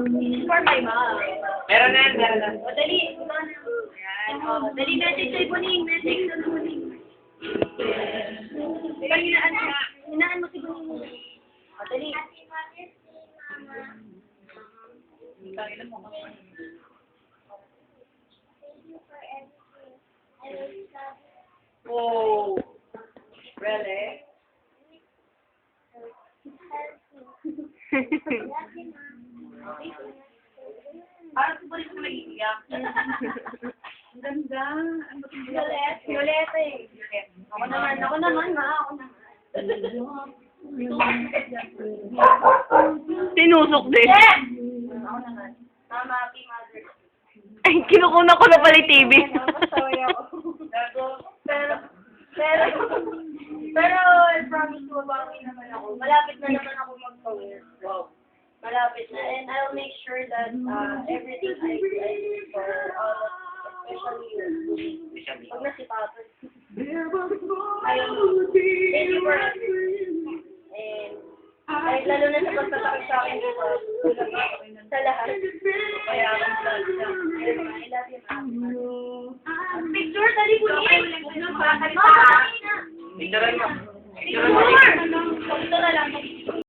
For my mom. Meron na yan, meron na. O, dali. Ayan. O, dali, message sa'yo, Buning. Message sa Buning. Ikaw, hinaan ka. Hinaan mo si Buning. O, dali. Tanginan mo ka. Oh. Really? Parang si Boris na nag-iiyak. Ang ganda. Ang Violet. Violet eh. Ako naman ha. Ako naman. Sinusok din. Ako naman. Mama, happy Mother's Day. Ay, kinukuna ko na pala yung TV. Masaway ako. Pero, I promise ko, babawi naman ako. Malapit na naman ako mag-career. Wow. Malapit na. And I'll make sure that everything I do for all of, especially your pag nasipatan. Ayun. Thank you for everything. And, kahit lalo na sa pagtatakot sa akin dito, sa lahat. Kaya ako I love you, ma'am. Picture, tali po niya. Picture mo. Picture! Picture na lang.